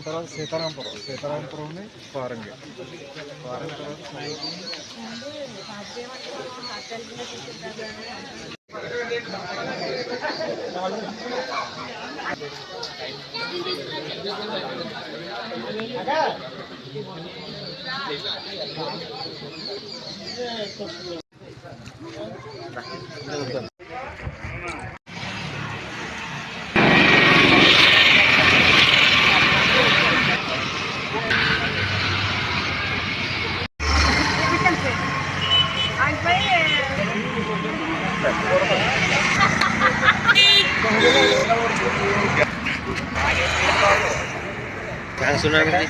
తర్వాత Sitarampuram ఫారంగి sunan ini.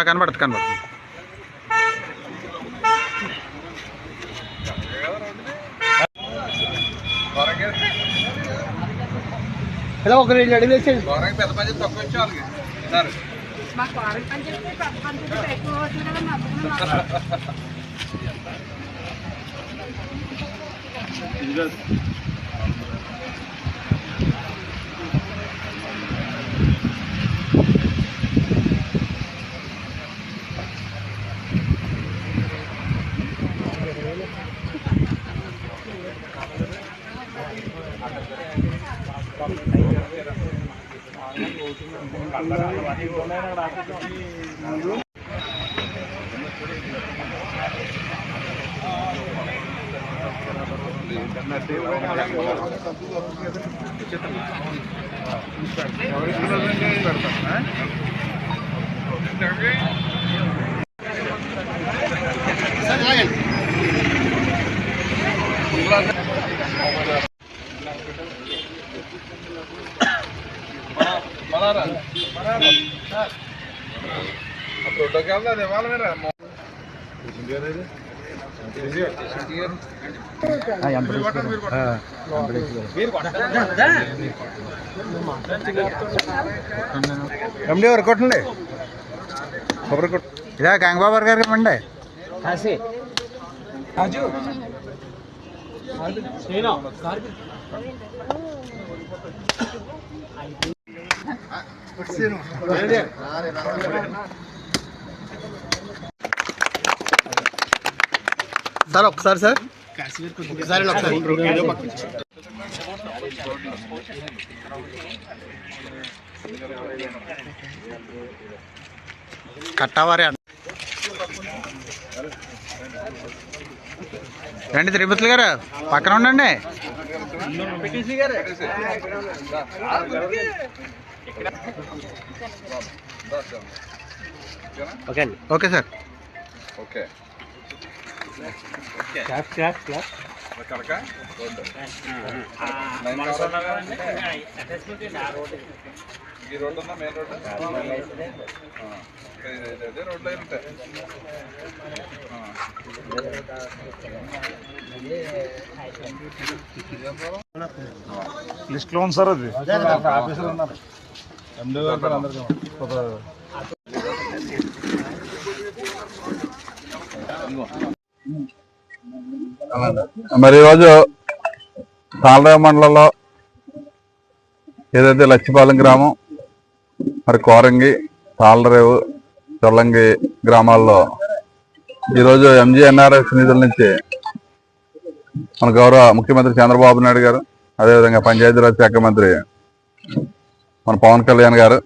కనబడుతుంది ఎలా ఒక రెండు అడుగులు వేసేది పెద్ద పని తక్కువ వచ్చి ఎండి ఎవరు కొట్టండి కొబ్బరి కొట్టు ఇదా గంగబాబు గారికి ఇవ్వండి సార్ ఒకసారి సార్ ఒకసారి కట్టావారి రండి తిరుపతి గారు, పక్కన ఉండండి. Okay sir. ఓకే ఈ రోడ్డు ఉందా? మెయిన్ రోడ్డు అదే రోడ్లో ఉంటాయి. లిస్ట్లో ఉంది సార్, అది ఆఫీసులో ఉన్నారు. మరి ఈరోజు తాళరేవు మండలంలో ఏదైతే లచ్చిపాలెం గ్రామం, మరి కోరంగి, తాళరేవు, చొల్లంగి గ్రామాల్లో ఈరోజు ఎంజీఎన్ఆర్ఎస్ నిధుల నుంచి మన గౌరవ ముఖ్యమంత్రి చంద్రబాబు నాయుడు గారు, అదేవిధంగా పంచాయతీరాజ్ శాఖ మంత్రి మన పవన్ కళ్యాణ్ గారు,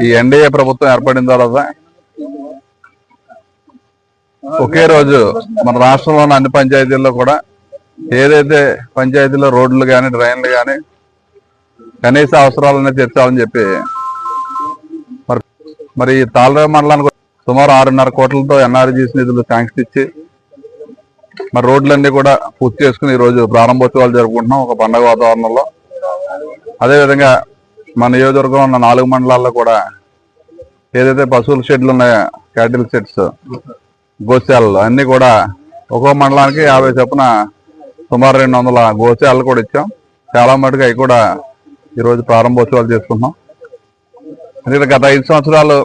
ఈ ఎన్డీఏ ప్రభుత్వం ఏర్పడిన తర్వాత ఒకే రోజు మన రాష్ట్రంలోని అన్ని పంచాయతీల్లో కూడా ఏదైతే పంచాయతీలో రోడ్లు కానీ డ్రైన్లు కానీ కనీస అవసరాలనే తీర్చాలని చెప్పి మరి తాళరేవు మండలానికి సుమారు 6.5 కోట్లతో ఎన్ఆర్జీఎస్ నిధులు శాంక్షన్ ఇచ్చి మరి రోడ్లన్నీ కూడా పూర్తి చేసుకుని ఈరోజు ప్రారంభోత్సవాలు జరుపుకుంటున్నాం ఒక పండగ వాతావరణంలో. అదేవిధంగా మన నియోజకవర్గంలో ఉన్న 4 మండలాల్లో కూడా ఏదైతే పశువుల షెడ్లు ఉన్నాయో, క్యాటిల్ షెడ్స్, గోశాలలు అన్నీ కూడా ఒక్కో మండలానికి 50 చొప్పున సుమారు 200 గోశాలలు కూడా ఇచ్చాం. చాలా మటుకు అవి కూడా ఈరోజు ప్రారంభోత్సవాలు చేసుకుంటున్నాం. ఎందుకంటే గత 5 సంవత్సరాలు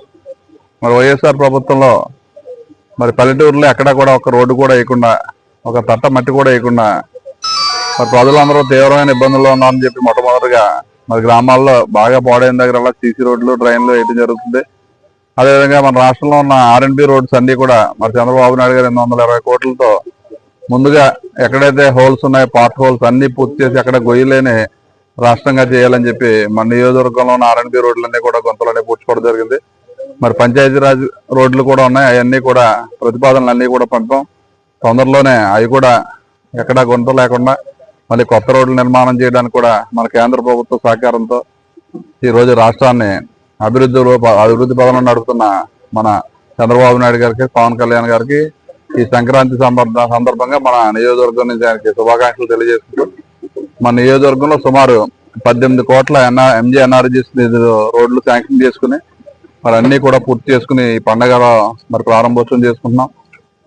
మరి వైఎస్ఆర్ ప్రభుత్వంలో మరి పల్లెటూరులో ఎక్కడా కూడా ఒక రోడ్డు కూడా వేయకుండా, ఒక తట్ట మట్టి కూడా వేయకుండా మరి ప్రజలందరూ తీవ్రమైన ఇబ్బందుల్లో ఉన్నారని చెప్పి మొట్టమొదటిగా మరి గ్రామాల్లో బాగా పాడైన దగ్గర సీసీ రోడ్లు, డ్రైన్లు వేయడం జరుగుతుంది. అదేవిధంగా మన రాష్ట్రంలో ఉన్న ఆర్ఎండ్బి రోడ్స్ అన్ని కూడా మరి చంద్రబాబు నాయుడు గారు 820 కోట్లతో ముందుగా ఎక్కడైతే హోల్స్ ఉన్నాయో పార్ట్ హోల్స్ అన్ని పూర్తి చేసి అక్కడ గొయ్యలేని రాష్ట్రంగా చేయాలని చెప్పి మన నియోజకవర్గంలో ఉన్న ఆర్ఎండ్బి రోడ్లన్నీ కూడా గొంతలోనే పూడ్చుకోవడం జరిగింది. మరి పంచాయతీరాజ్ రోడ్లు కూడా ఉన్నాయి, అవన్నీ కూడా ప్రతిపాదనలు అన్నీ కూడా పంపాం. తొందరలోనే అవి కూడా ఎక్కడా గుంత లేకుండా మళ్ళీ కొత్త రోడ్లు నిర్మాణం చేయడానికి కూడా మన కేంద్ర ప్రభుత్వ సహకారంతో ఈరోజు రాష్ట్రాన్ని అభివృద్ధి పదంలో నడుపుతున్న మన చంద్రబాబు నాయుడు గారికి, పవన్ కళ్యాణ్ గారికి ఈ సంక్రాంతి సందర్భంగా మన నియోజకవర్గం నుంచి ఆయనకి శుభాకాంక్షలు తెలియజేసుకుంటూ మన నియోజకవర్గంలో సుమారు 18 కోట్ల ఎంజీఎన్ఆర్జీఎస్ రోడ్లు శాంక్షన్ చేసుకుని మరి అన్ని కూడా పూర్తి చేసుకుని ఈ పండగలో మరి ప్రారంభోత్సవం చేసుకుంటున్నాం.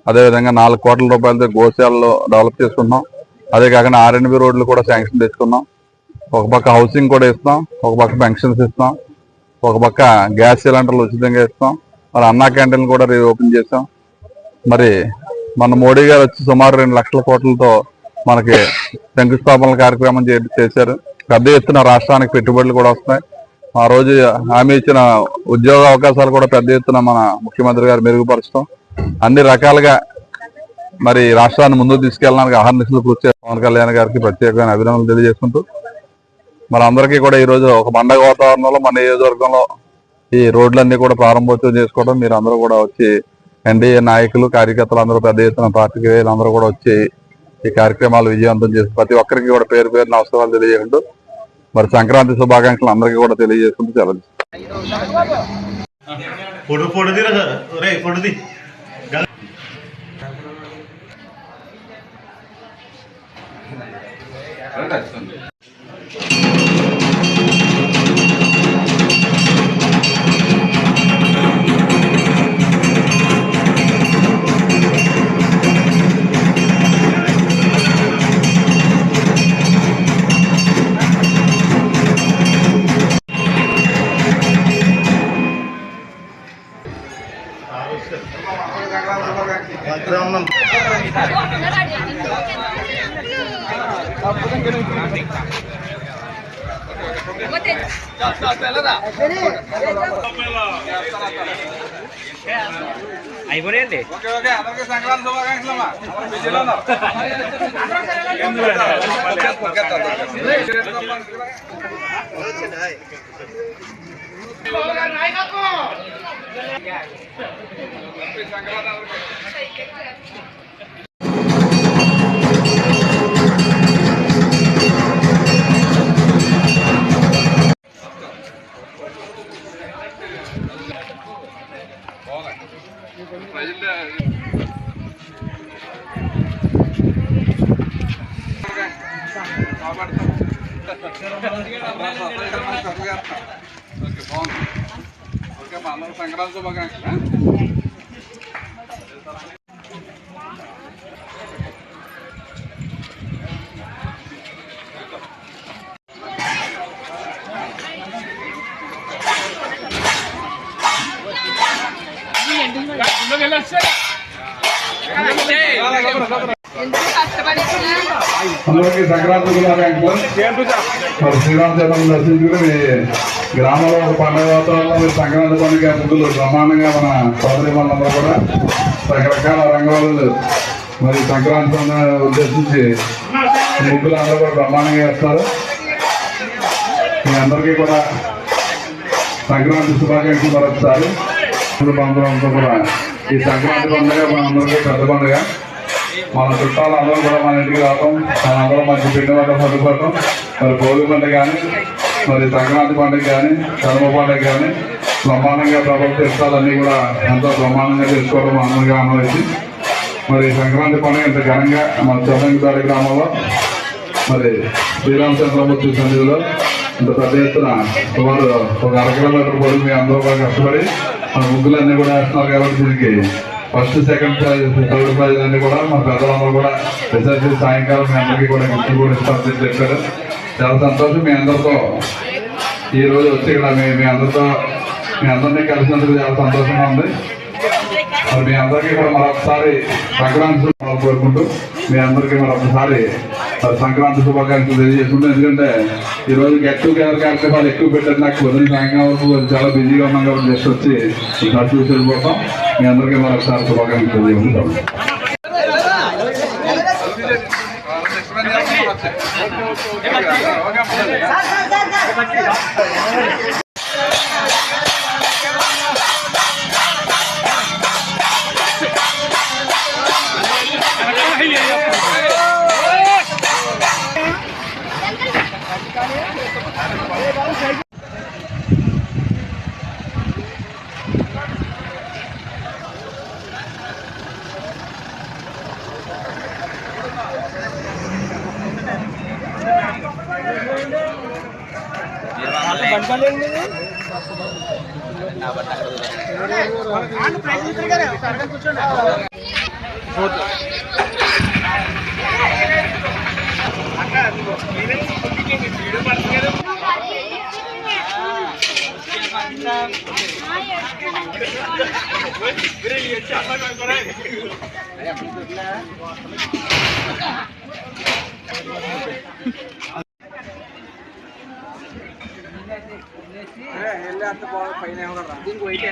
అదేవిధంగా 4 కోట్ల రూపాయలతో గోశాలలో డెవలప్ చేసుకుంటున్నాం. అదే కాకుండా ఆర్ఎండ్బి రోడ్లు కూడా శాంక్షన్ తెచ్చుకున్నాం. ఒక పక్క హౌసింగ్ కూడా ఇస్తాం, ఒక పక్క పెన్షన్స్ ఇస్తాం, ఒక పక్క గ్యాస్ సిలిండర్లు ఉచితంగా ఇస్తాం. మరి అన్నా క్యాంటీన్ కూడా రీఓపెన్ చేస్తాం. మరి మన మోడీ గారు వచ్చి సుమారు 2 లక్షల కోట్లతో మనకి శంకుస్థాపనల కార్యక్రమం చేశారు. పెద్ద ఎత్తున రాష్ట్రానికి పెట్టుబడులు కూడా వస్తాయి. ఆ రోజు హామీ ఇచ్చిన ఉద్యోగ అవకాశాలు కూడా పెద్ద ఎత్తున మన ముఖ్యమంత్రి గారు మెరుగుపరుస్తాం. అన్ని రకాలుగా మరి రాష్ట్రాన్ని ముందుకు తీసుకెళ్ళడానికి అహర్నిశలు కృషి చేస్తాం. పవన్ కళ్యాణ్ గారికి ప్రత్యేకమైన అభినందనలు తెలియజేసుకుంటూ మరి అందరికీ కూడా ఈరోజు ఒక పండగ వాతావరణంలో మన నియోజకవర్గంలో ఈ రోడ్లన్నీ కూడా ప్రారంభోత్సవం చేసుకోవడం, మీరు అందరూ కూడా వచ్చి ఎన్డీఏ నాయకులు, కార్యకర్తలు అందరూ పెద్ద ఎత్తున పార్టీలు అందరూ కూడా వచ్చి ఈ కార్యక్రమాలు విజయవంతం చేసి ప్రతి ఒక్కరికి కూడా పేరు పేరు నమస్కారాలు తెలియజేసుకుంటూ మరి సంక్రాంతి శుభాకాంక్షలు అందరికీ కూడా తెలియజేసుకుంటూ సెలవు. అయిపోయాయండి. ఓకే ఓకే అందరికీ సంక్రాంతి శుభాకాంక్షలు అమ్మా. అందరూ బిజీలో ఉన్నారు. సంక్రాంతి సంక్రాంతి శుభాకాంక్షలు. అందరికీ సంక్రాంతి శుభాకాంక్షలు. మరి శ్రీరామచంద్రం దర్శించుకుని గ్రామంలో ఒక పండుగ వాతావరణంలో మీరు సంక్రాంతి పండుగ ముగ్గులు బ్రహ్మాండంగా మన సోదరి వాళ్ళందరూ కూడా రకరకాల రంగాలు మరి సంక్రాంతి పండుగ ఉద్దేశించి ముగ్గులు అందరూ కూడా బ్రహ్మాండంగా వేస్తారు. మీ అందరికీ కూడా సంక్రాంతి శుభాకాంక్షలు మరొకసారి. అందరూ కూడా ఈ సంక్రాంతి పండుగ మన అందరికీ పెద్ద పండుగ. మన చుట్టాలు అందరూ కూడా మన ఇంటికి రావడం, మనందరం మంచి పిండి వంట చదువుకోవడం, మరి భోగి పండుగ కానీ, మరి సంక్రాంతి పండుగ కానీ, కనుమ పండుగ కానీ బ్రహ్మాండంగా ప్రభుత్వ తీర్థాలన్నీ కూడా ఎంతో బ్రహ్మాండంగా చేసుకోవడం అందరికీ ఆనందించి మరి సంక్రాంతి పండుగ ఇంత ఘనంగా మన చొరంగిదారి గ్రామంలో మరి శ్రీరామచంద్రమూర్తి సన్నిధిలో ఇంత పెద్ద ఎత్తున సుమారు ఒక 1 కిలోమీటర్ పొడుగు మీ అందరూ కూడా కష్టపడి మన ముగ్గులన్నీ కూడా వేస్తున్నారు కాబట్టి దీనికి first second prize third prize అన్ని కూడా మా పెద్దలందరూ కూడా రిసర్చ్ సాయంకాలం మీ అందరికీ కూడా గిఫ్ట్ కూడా ఇస్తారని చెప్పారు. చాలా సంతోషం. మీ అందరితో ఈ రోజు వచ్చి ఇక్కడ మీ అందరినీ కలిసినందుకు చాలా సంతోషంగా ఉంది. మరి మీ అందరికీ కూడా మరొకసారి సంక్రాంతి శుభాకాంక్షలు కోరుకుంటూ మీ అందరికీ మరొకసారి సంక్రాంతి శుభాకాంక్షలు తెలియజేసుకుంటూ, ఎందుకంటే ఈ రోజు గెట్ టుగెదర్ కార్యక్రమాలు ఎక్కువ పెట్టారు. నాకు ఉదయం సాయంకాలం వరకు చాలా బిజీగా ఉన్నాం కాబట్టి జస్ట్ వచ్చి ఖర్చు చూసి వెళ్ళిపోతాం. మీ అందరికీ మరొకసారి శుభాకాంక్షలు తెలియజేసుకుంటాం. అంత బాగా పైన దీనికి వైట్